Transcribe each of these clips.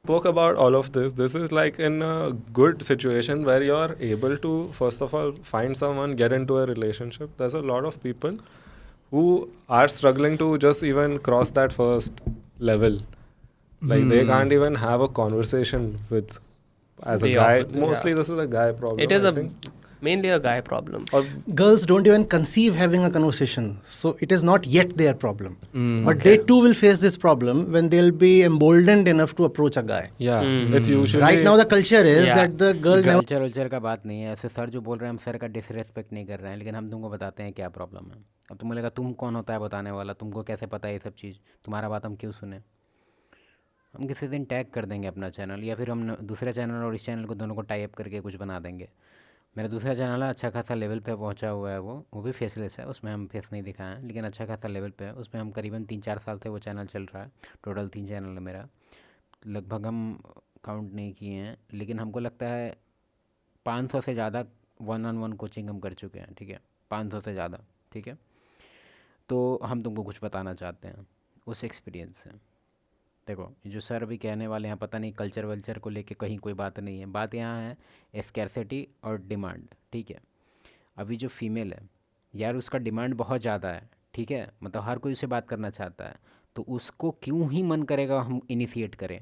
spoke about all of this. This is like in a good situation where you're able to, first of all, find someone, get into a relationship. There's a lot of people who are struggling to just even cross that first level. Like they can't even have a conversation with, as a guy. Mostly this is a guy problem. It is I think. mainly a guy problem. Or Girls don't even conceive having a conversation, so it is not yet their problem. But they too will face this problem when they'll be emboldened enough to approach a guy. yeah, it's usually Right now the culture is Yeah. that the girl never culture का बात नहीं है, ऐसे sir जो बोल रहे हैं हम सर का डिसरेस्पेक्ट नहीं कर रहे हैं, लेकिन हम तुमको बताते हैं क्या प्रॉब्लम है। अब तुमको लगा तुम कौन होता है बताने वाला, तुमको कैसे पता है ये सब चीज़, तुम्हारा बात हम क्यों सुने। हम किसी दिन टैग कर देंगे अपना चैनल, या फिर हम दूसरे चैनल और इस चैनल को दोनों को टाई अप करके कुछ बना देंगे। मेरा दूसरा चैनल है, अच्छा खासा लेवल पे पहुंचा हुआ है, वो भी फेसलेस है, उसमें हम फेस नहीं दिखाए हैं, लेकिन अच्छा खासा लेवल पे है। उसमें हम करीबन 3-4 साल से वो चैनल चल रहा है। टोटल 3 चैनल है मेरा, लगभग हम काउंट नहीं किए हैं, लेकिन हमको लगता है 500 से ज़्यादा 1-on-1 कोचिंग हम कर चुके हैं। ठीक है, 500 से ज़्यादा। ठीक है, तो हम तुमको कुछ बताना चाहते हैं उस एक्सपीरियंस से। देखो, ये जो सर भी कहने वाले हैं, पता नहीं कल्चर वल्चर को लेके कहीं कोई बात नहीं है। बात यहाँ है स्कैर्सिटी और डिमांड। ठीक है, अभी जो फीमेल है यार, उसका डिमांड बहुत ज़्यादा है। ठीक है, मतलब हर कोई उससे बात करना चाहता है, तो उसको क्यों ही मन करेगा हम इनिशिएट करें।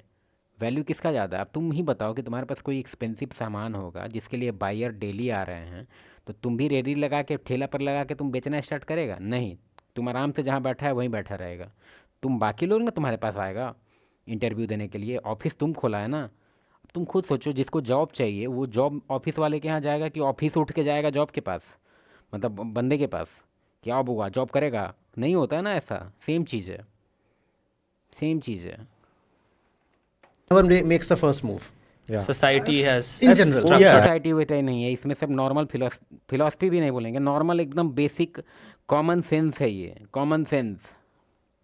वैल्यू किसका ज़्यादा है? अब तुम ही बताओ कि तुम्हारे पास कोई एक्सपेंसिव सामान होगा जिसके लिए बायर डेली आ रहे हैं, तो तुम भी रेडी लगा के ठेला पर लगा के तुम बेचना स्टार्ट करेगा? नहीं, तुम आराम से जहाँ बैठा है वहीं बैठा रहेगा। तुम बाकी लोग ना तुम्हारे पास आएगा इंटरव्यू देने के लिए, ऑफिस तुम खोला है ना। अब तुम खुद सोचो, जिसको जॉब चाहिए वो जॉब ऑफिस वाले के यहाँ जाएगा कि ऑफिस उठ के जाएगा जॉब के पास, मतलब बंदे के पास, क्या होगा जॉब करेगा? नहीं होता है ना ऐसा। सेम चीज़ है, सेम चीज़ है। makes the first move. Society has In general. सब सोसाइटी वैसे नहीं है, इसमें सब नॉर्मल फिलोसफी भी नहीं बोलेंगे, नॉर्मल एकदम बेसिक कॉमन सेंस है ये, common sense.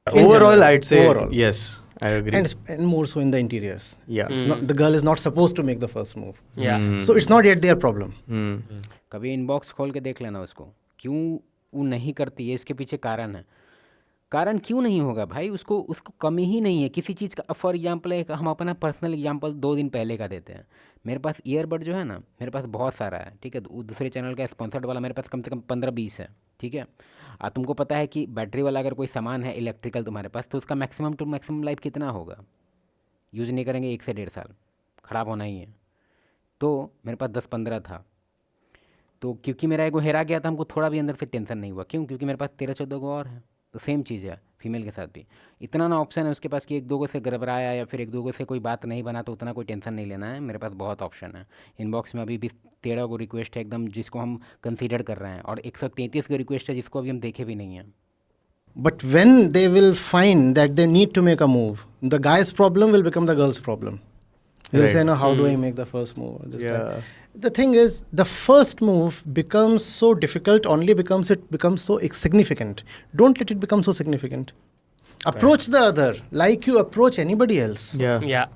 Overall, I'd say Overall. yes, I agree. And more so in the interiors. Yeah. It's not, the girl is not supposed to make the first move. yeah. So it's not yet their problem. कभी inbox खोल के देख लेना उसको, क्यों वो नहीं करती है, इसके पीछे कारण है। कारण क्यों नहीं होगा भाई, उसको कमी ही नहीं है किसी चीज़ का। फॉर एग्जांपल एक हम अपना पर्सनल एग्जांपल 2 दिन पहले का देते हैं। मेरे पास ईयरबड जो है ना, मेरे पास बहुत सारा है। ठीक है, दूसरे चैनल का स्पॉन्सर्ड वाला मेरे पास कम से कम 15-20 है। ठीक है, तुमको पता है कि बैटरी वाला अगर कोई सामान है इलेक्ट्रिकल तुम्हारे पास, तो उसका मैक्सिमम टू मैक्सिमम लाइफ कितना होगा? यूज़ नहीं करेंगे 1 से 1.5 साल, ख़राब होना ही है। तो मेरे पास 10-15 था, तो क्योंकि मेरा एगो हेरा गया था, हमको थोड़ा भी अंदर से टेंशन नहीं हुआ। क्यों? क्योंकि मेरे पास 13-14 को और है। तो सेम चीज़ है फीमेल के साथ भी, इतना ना ऑप्शन है उसके पास कि 1-2 से गड़बड़ाया या फिर 1-2 से कोई बात नहीं बना, तो उतना कोई टेंशन नहीं लेना है। मेरे पास बहुत ऑप्शन है। इनबॉक्स में अभी भी 13 को रिक्वेस्ट है एकदम, जिसको हम कंसीडर कर रहे हैं, और 133 की रिक्वेस्ट है जिसको अभी हम देखे भी नहीं हैं। But when they will find that they need to make a move, the guy's problem will become the girl's problem. He'll Right. say, no, how do I make the first move? Or this, Yeah. that. The thing is, the first move becomes so difficult only because it becomes so significant. Don't let it become so significant. Approach the other like you approach anybody else. Yeah. Yeah.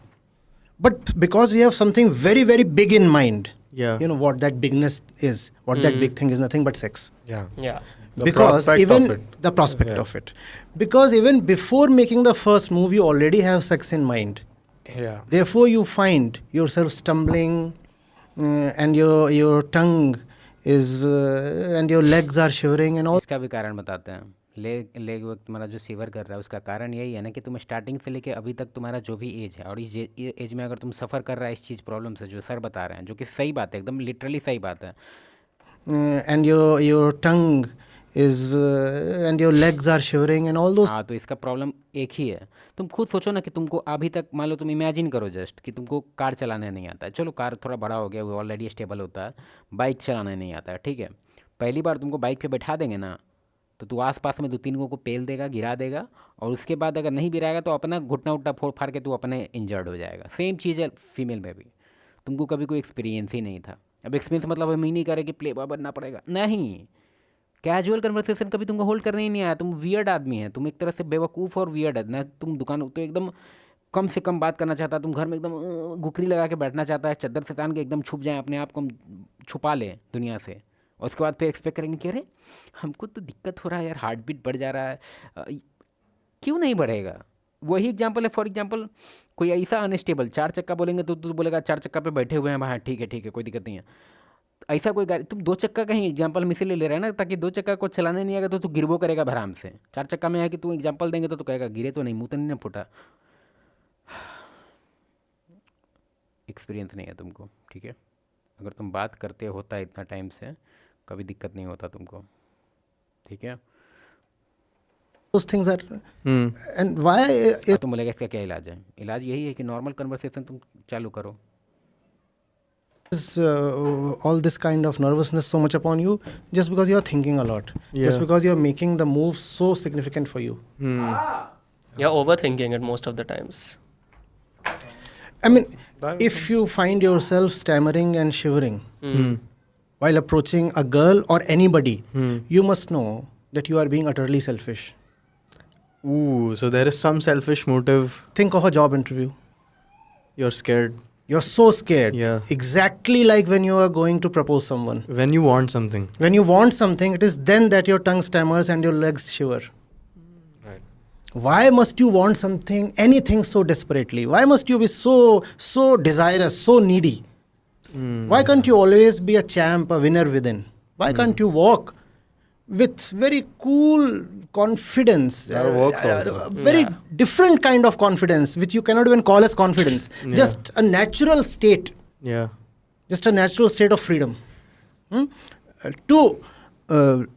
But because we have something very, very big in mind, Yeah. you know what that bigness is, what that big thing is, nothing but sex. yeah. Yeah. The Because prospect even of it. the prospect Yeah. of it, because even before making the first move, you already have sex in mind. Yeah. Therefore, you find yourself stumbling, and your tongue is, and your legs are shivering and all. इसका भी कारण बताते हैं। Leg वक्त तुम्हारा जो sewer कर रहा है, उसका कारण यही है ना कि तुम स्टार्टिंग से लेके अभी तक तुम्हारा जो भी एज है, और इस एज में अगर तुम सफ़र कर रहा है इस चीज़ प्रॉब्लम से, जो सर बता रहे हैं, जो कि सही बात है, एकदम लिटरली सही बात है। And your tongue is, and your legs are shivering and all those. हाँ, तो इसका प्रॉब्लम एक ही है। तुम खुद सोचो ना कि तुमको अभी तक, मान लो तुम इमेजिन करो जस्ट कि तुमको कार चलाने नहीं आता है। चलो कार थोड़ा बड़ा हो गया, वो ऑलरेडी स्टेबल होता है। बाइक चलाने नहीं आता है, ठीक है। पहली बार तुमको बाइक पे बैठा देंगे ना, तो तू आसपास में 2-3 को पेल देगा, गिरा देगा, और उसके बाद अगर नहीं गिराएगा तो अपना घुटना उट्टा फोड़ फाड़ के तू अपने इंजर्ड हो जाएगा। सेम चीज़ है फीमेल में भी। तुमको कभी कोई एक्सपीरियंस ही नहीं था। अब एक्सपीरियंस मतलब हम ही नहीं करे कि प्ले बॉय बनना पड़ेगा, नहीं। कैजुअल कन्वर्सेशन कभी तुमको होल्ड करने ही नहीं आया। तुम वियर्ड आदमी है, तुम एक तरह से बेवकूफ़ और वियर्ड है ना। तुम दुकान तो एकदम कम से कम बात करना चाहता है, तुम घर में एकदम घुकरी लगा के बैठना चाहता है, चद्दर से तान के एकदम छुप जाए, अपने आप को हम छुपा लें दुनिया से, और उसके बाद फिर एक्सपेक्ट करेंगे कि अरे हमको तो दिक्कत हो रहा है यार, हार्ट बीट बढ़ जा रहा है। क्यों नहीं बढ़ेगा? वही एग्जाम्पल है। फॉर एग्जाम्पल कोई ऐसा अनस्टेबल 4 चक्का बोलेंगे तो तू बोलेगा 4 चक्का पे बैठे हुए हैं भाई, ठीक है कोई दिक्कत नहीं है। ऐसा कोई गाड़ी, तुम 2 चक्का का ही एग्जाम्पल हम इसीलिए ले रहे हैं ना, ताकि 2 चक्का को चलाने नहीं आएगा तो तू गिरबो करेगा आराम से। 4 चक्का में है कि तू एग्जाम्पल देंगे तो कहेगा गिरे तो नहीं, मुँह तो नहीं ना फूटा। एक्सपीरियंस नहीं है तुमको, ठीक है। अगर तुम बात करते होता इतना टाइम से, कभी दिक्कत नहीं होता तुमको, ठीक है। Those things are, and why अब तुम बोलेगा इसका क्या इलाज है? इलाज यही है कि नॉर्मल कन्वर्सेशन तुम चालू करो। is all this kind of nervousness so much upon you? Just because you are thinking a lot, just Yeah. because you are making the move so significant for you. You're overthinking it most of the times. I mean, That if you find yourself stammering and shivering Hmm. while approaching a girl or anybody, you must know that you are being utterly selfish. Ooh, so there is some selfish motive. Think of a job interview. You're scared You're so scared. Yeah. Exactly like when you are going to propose someone. when you want something. When you want something, it is then that your tongue stammers and your legs shiver. Right. Why must you want something, anything so desperately? Why must you be so desirous, so needy? Why can't you always be a champ, a winner within? Why can't you walk with very cool confidence? That works also. Very Yeah. different kind of confidence, which you cannot even call as confidence. Just a natural state. Yeah. Just a natural state of freedom. To